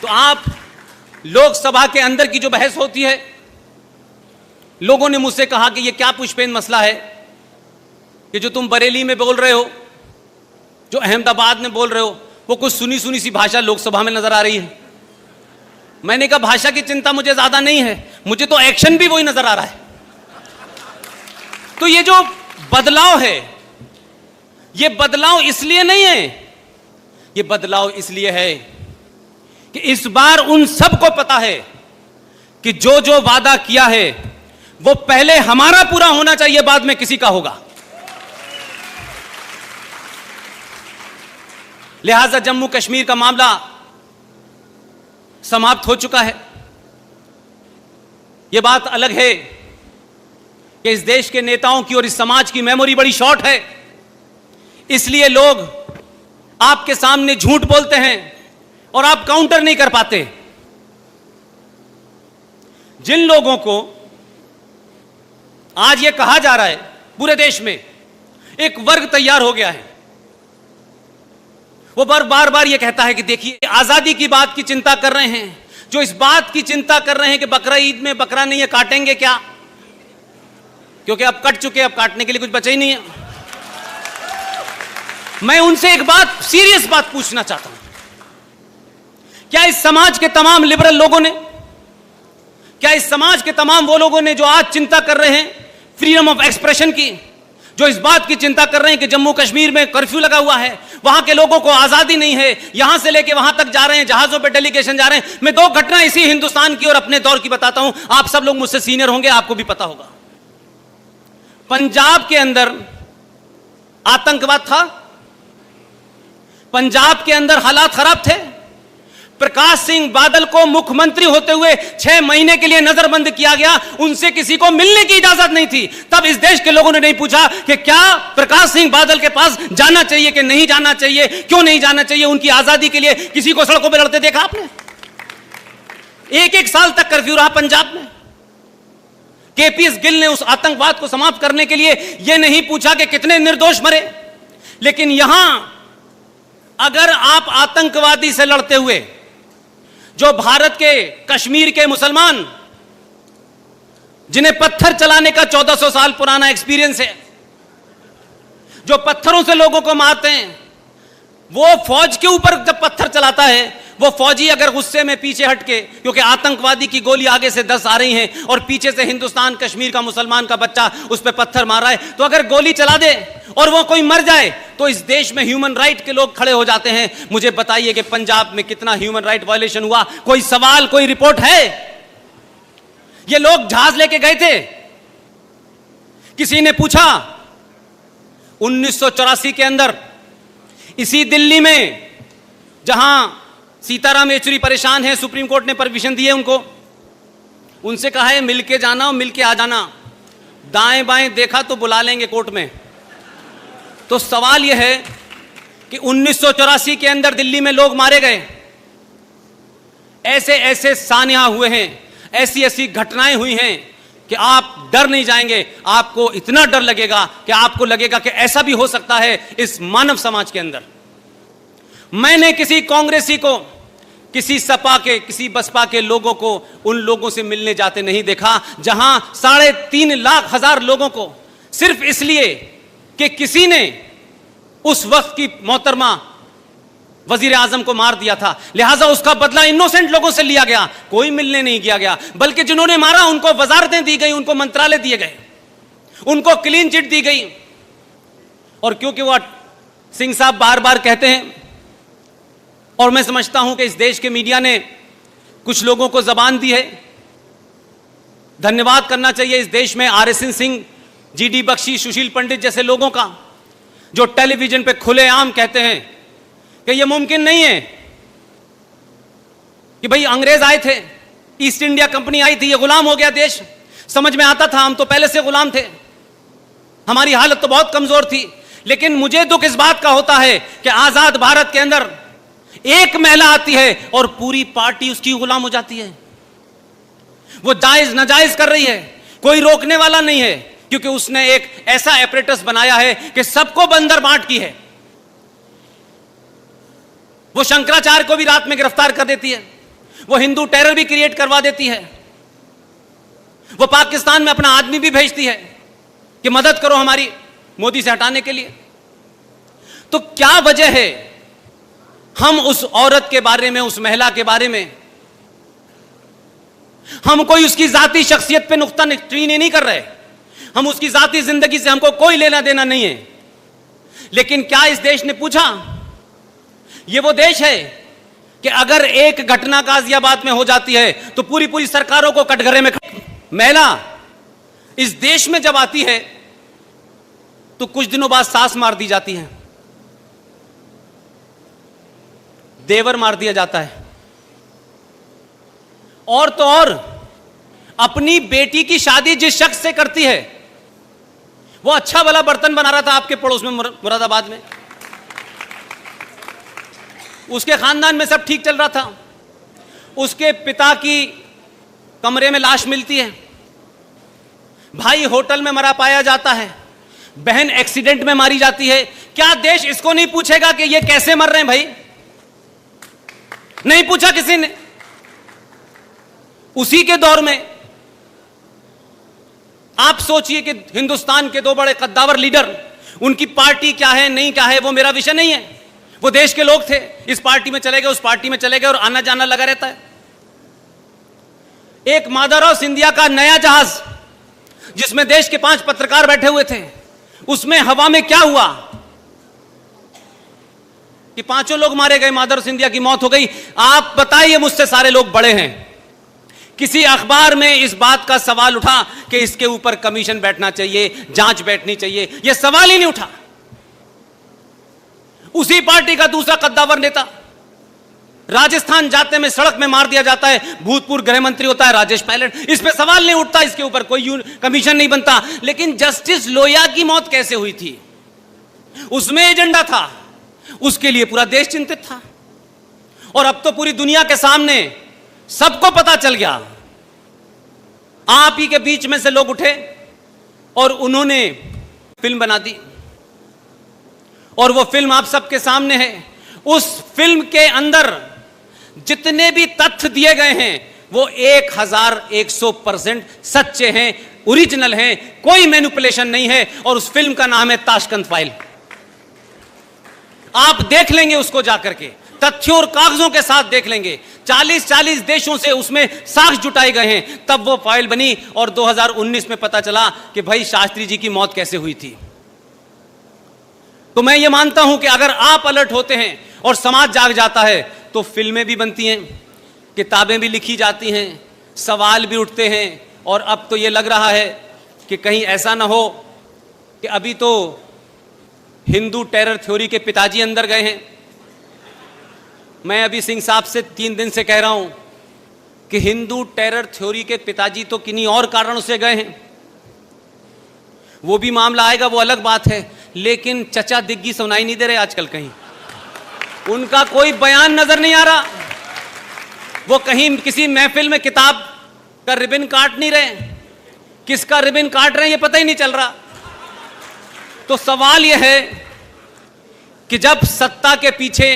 तो आप लोकसभा के अंदर की जो बहस होती है, लोगों ने मुझसे कहा कि ये क्या पुष्पेंद्र मसला है कि जो तुम बरेली में बोल रहे हो, जो अहमदाबाद में बोल रहे हो, वो कुछ सुनी सुनी सी भाषा लोकसभा में नजर आ रही है। मैंने कहा भाषा की चिंता मुझे ज्यादा नहीं है, मुझे तो एक्शन भी वही नजर आ रहा है। तो ये जो बदलाव है, ये बदलाव इसलिए नहीं है, ये बदलाव इसलिए है कि इस बार उन सबको पता है कि जो जो वादा किया है वो पहले हमारा पूरा होना चाहिए, बाद में किसी का होगा। लिहाजा जम्मू कश्मीर का मामला समाप्त हो चुका है। यह बात अलग है कि इस देश के नेताओं की और इस समाज की मेमोरी बड़ी शॉर्ट है, इसलिए लोग आपके सामने झूठ बोलते हैं और आप काउंटर नहीं कर पाते। जिन लोगों को आज यह कहा जा रहा है, पूरे देश में एक वर्ग तैयार हो गया है, वो बार बार यह कहता है कि देखिए आजादी की बात की चिंता कर रहे हैं, जो इस बात की चिंता कर रहे हैं कि बकरा ईद में बकरा नहीं है, काटेंगे क्या, क्योंकि अब कट चुके, अब काटने के लिए कुछ बचा ही नहीं है। मैं उनसे एक बात, सीरियस बात पूछना चाहता हूं, क्या इस समाज के तमाम लिबरल लोगों ने, क्या इस समाज के तमाम वो लोगों ने जो आज चिंता कर रहे हैं फ्रीडम ऑफ एक्सप्रेशन की, जो इस बात की चिंता कर रहे हैं कि जम्मू कश्मीर में कर्फ्यू लगा हुआ है, वहां के लोगों को आजादी नहीं है, यहां से लेके वहां तक जा रहे हैं, जहाजों पे डेलीगेशन जा रहे हैं। मैं दो घटना इसी हिंदुस्तान की और अपने दौर की बताता हूं, आप सब लोग मुझसे सीनियर होंगे, आपको भी पता होगा। पंजाब के अंदर आतंकवाद था, पंजाब के अंदर हालात खराब थे, प्रकाश सिंह बादल को मुख्यमंत्री होते हुए 6 महीने के लिए नजरबंद किया गया, उनसे किसी को मिलने की इजाजत नहीं थी। तब इस देश के लोगों ने नहीं पूछा कि क्या प्रकाश सिंह बादल के पास जाना चाहिए कि नहीं जाना चाहिए, क्यों नहीं जाना चाहिए। उनकी आजादी के लिए किसी को सड़कों पर लड़ते देखा आपने? 1-1 साल तक कर्फ्यू रहा पंजाब में। केपीएस गिल ने उस आतंकवाद को समाप्त करने के लिए यह नहीं पूछा कि कितने निर्दोष मरे। लेकिन यहां अगर आप आतंकवादी से लड़ते हुए, जो भारत के कश्मीर के मुसलमान जिन्हें पत्थर चलाने का 1400 साल पुराना एक्सपीरियंस है, जो पत्थरों से लोगों को मारते हैं, वो फौज के ऊपर जब पत्थर चलाता है, वो फौजी अगर गुस्से में पीछे हटके, क्योंकि आतंकवादी की गोली आगे से 10 आ रही हैं और पीछे से हिंदुस्तान कश्मीर का मुसलमान का बच्चा उस पर पत्थर मार रहा है, तो अगर गोली चला दे और वो कोई मर जाए तो इस देश में ह्यूमन राइट के लोग खड़े हो जाते हैं। मुझे बताइए कि पंजाब में कितना ह्यूमन राइट वायलेशन हुआ? कोई सवाल, कोई रिपोर्ट है? ये लोग जहाज लेके गए थे, किसी ने पूछा 1984 के अंदर इसी दिल्ली में, जहां सीताराम येचुरी परेशान है, सुप्रीम कोर्ट ने परमिशन दी है उनको, उनसे कहा है मिलके जाना और मिलके आ जाना, दाएं बाएं देखा तो बुला लेंगे कोर्ट में। तो सवाल यह है कि 1984 के अंदर दिल्ली में लोग मारे गए, ऐसे ऐसे सानिया हुए हैं, ऐसी ऐसी घटनाएं हुई हैं कि आप डर नहीं जाएंगे। आपको इतना डर लगेगा कि आपको लगेगा कि ऐसा भी हो सकता है इस मानव समाज के अंदर। मैंने किसी कांग्रेसी को, किसी सपा के, किसी बसपा के लोगों को उन लोगों से मिलने जाते नहीं देखा जहां 3.5 लाख लोगों को सिर्फ इसलिए कि किसी ने उस वक्त की मोहतरमा वजीर आजम को मार दिया था, लिहाजा उसका बदला इनोसेंट लोगों से लिया गया, कोई मिलने नहीं किया गया। बल्कि जिन्होंने मारा उनको वजारतें दी गई, उनको मंत्रालय दिए गए, उनको क्लीन चिट दी गई। और क्योंकि वो सिंह साहब बार बार कहते हैं, और मैं समझता हूं कि इस देश के मीडिया ने कुछ लोगों को जबान दी है, धन्यवाद करना चाहिए इस देश में आर.एस. सिंह, जी.डी. बख्शी, सुशील पंडित जैसे लोगों का, जो टेलीविजन पे खुलेआम कहते हैं कि यह मुमकिन नहीं है कि भाई अंग्रेज आए थे, ईस्ट इंडिया कंपनी आई थी, ये गुलाम हो गया देश। समझ में आता था, हम तो पहले से गुलाम थे, हमारी हालत तो बहुत कमजोर थी। लेकिन मुझे दुख इस बात का होता है कि आजाद भारत के अंदर एक महिला आती है और पूरी पार्टी उसकी गुलाम हो जाती है। वो जायज नाजायज कर रही है, कोई रोकने वाला नहीं है, क्योंकि उसने एक ऐसा एपरेटस बनाया है कि सबको बंदर बांट की है। वो शंकराचार्य को भी रात में गिरफ्तार कर देती है, वो हिंदू टेरर भी क्रिएट करवा देती है, वो पाकिस्तान में अपना आदमी भी भेजती है कि मदद करो हमारी मोदी से हटाने के लिए। तो क्या वजह है हम उस औरत के बारे में, उस महिला के बारे में हम कोई उसकी जाती शख्सियत पे नुक्ता चीनी नहीं कर रहे, हम उसकी जाती जिंदगी से हमको कोई लेना देना नहीं है। लेकिन क्या इस देश ने पूछा? यह वो देश है कि अगर एक घटना गाजियाबाद में हो जाती है तो पूरी पूरी सरकारों को कटघरे में। महिला इस देश में जब आती है तो कुछ दिनों बाद सास मार दी जाती है, देवर मार दिया जाता है, और तो और अपनी बेटी की शादी जिस शख्स से करती है वो अच्छा भला बर्तन बना रहा था आपके पड़ोस में मुरादाबाद में, उसके खानदान में सब ठीक चल रहा था, उसके पिता की कमरे में लाश मिलती है, भाई होटल में मरा पाया जाता है, बहन एक्सीडेंट में मारी जाती है। क्या देश इसको नहीं पूछेगा कि ये कैसे मर रहे हैं? भाई नहीं पूछा किसी ने। उसी के दौर में आप सोचिए कि हिंदुस्तान के दो बड़े कद्दावर लीडर, उनकी पार्टी क्या है नहीं क्या है वो मेरा विषय नहीं है, वो देश के लोग थे, इस पार्टी में चले गए उस पार्टी में चले गए और आना जाना लगा रहता है। एक माधवराव सिंधिया का नया जहाज जिसमें देश के 5 पत्रकार बैठे हुए थे, उसमें हवा में क्या हुआ कि 5 लोग मारे गए, माधवराव सिंधिया की मौत हो गई। आप बताइए, मुझसे सारे लोग बड़े हैं, किसी अखबार में इस बात का सवाल उठा कि इसके ऊपर कमीशन बैठना चाहिए, जांच बैठनी चाहिए? यह सवाल ही नहीं उठा। उसी पार्टी का दूसरा कद्दावर नेता राजस्थान जाते में सड़क में मार दिया जाता है, भूतपूर्व गृह मंत्री होता है राजेश पायलट, इस पे सवाल नहीं उठता, इसके ऊपर कोई कमीशन नहीं बनता। लेकिन जस्टिस लोहिया की मौत कैसे हुई थी, उसमें एजेंडा था, उसके लिए पूरा देश चिंतित था। और अब तो पूरी दुनिया के सामने सबको पता चल गया। आप ही के बीच में से लोग उठे और उन्होंने फिल्म बना दी, और वो फिल्म आप सबके सामने है। उस फिल्म के अंदर जितने भी तथ्य दिए गए हैं वो 1100% सच्चे हैं, ओरिजिनल हैं, कोई मैनिपुलेशन नहीं है। और उस फिल्म का नाम है ताशकंद फाइल। आप देख लेंगे उसको जाकर के, तथ्यों और कागजों के साथ देख लेंगे। 40 देशों से उसमें साक्ष्य जुटाए गए हैं, तब वो फाइल बनी। और 2019 में पता चला कि भाई शास्त्री जी की मौत कैसे हुई थी। तो मैं ये मानता हूं कि अगर आप अलर्ट होते हैं और समाज जाग जाता है तो फिल्में भी बनती हैं, किताबें भी लिखी जाती हैं, सवाल भी उठते हैं। और अब तो ये लग रहा है कि कहीं ऐसा ना हो कि अभी तो हिंदू टेरर थ्योरी के पिताजी अंदर गए हैं। मैं अभी सिंह साहब से 3 दिन से कह रहा हूं कि हिंदू टेरर थ्योरी के पिताजी तो किन्हीं और कारणों से गए हैं, वो भी मामला आएगा, वो अलग बात है। लेकिन चचा दिग्गी सुनाई नहीं दे रहे आजकल, कहीं उनका कोई बयान नजर नहीं आ रहा। वो कहीं किसी महफिल में किताब का रिबन काट नहीं रहे, किसका रिबन काट रहे हैं ये पता ही नहीं चल रहा। तो सवाल यह है कि जब सत्ता के पीछे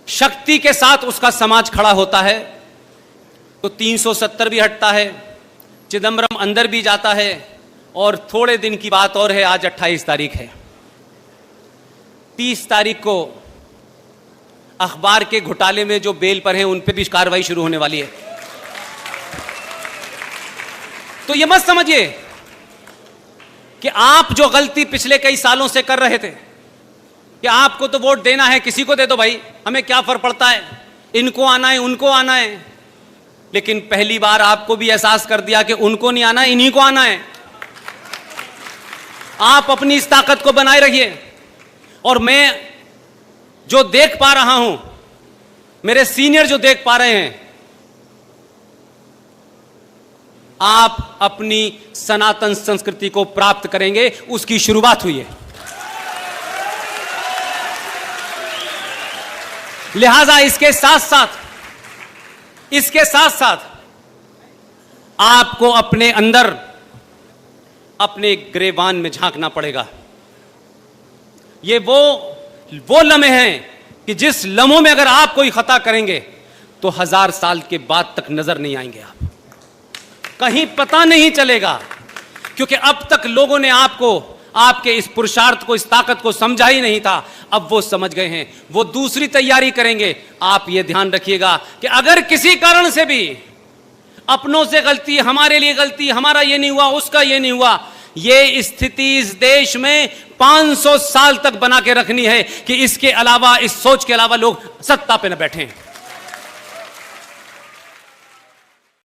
शक्ति के साथ उसका समाज खड़ा होता है तो 370 भी हटता है, चिदंबरम अंदर भी जाता है। और थोड़े दिन की बात और है, आज 28 तारीख है, 30 तारीख को अखबार के घोटाले में जो बेल पर हैं उन पे भी कार्रवाई शुरू होने वाली है। तो ये मत समझिए कि आप जो गलती पिछले कई सालों से कर रहे थे कि आपको तो वोट देना है, किसी को दे दो भाई, हमें क्या फर्क पड़ता है, इनको आना है उनको आना है। लेकिन पहली बार आपको भी एहसास कर दिया कि उनको नहीं आना, इन्हीं को आना है। आप अपनी इस ताकत को बनाए रखिए। और मैं जो देख पा रहा हूं, मेरे सीनियर जो देख पा रहे हैं, आप अपनी सनातन संस्कृति को प्राप्त करेंगे, उसकी शुरुआत हुई है। लिहाजा इसके साथ साथ आपको अपने अंदर, अपने गिरेबान में झांकना पड़ेगा। ये वो लम्हे हैं कि जिस लम्हों में अगर आप कोई खता करेंगे तो 1000 साल के बाद तक नजर नहीं आएंगे आप, कहीं पता नहीं चलेगा, क्योंकि अब तक लोगों ने आपको, आपके इस पुरुषार्थ को, इस ताकत को समझा ही नहीं था। अब वो समझ गए हैं, वो दूसरी तैयारी करेंगे। आप ये ध्यान रखिएगा कि अगर किसी कारण से भी अपनों से गलती, हमारे लिए गलती, हमारा ये नहीं हुआ, उसका ये नहीं हुआ, ये स्थिति इस देश में 500 साल तक बना के रखनी है कि इसके अलावा, इस सोच के अलावा लोग सत्ता पे न बैठें।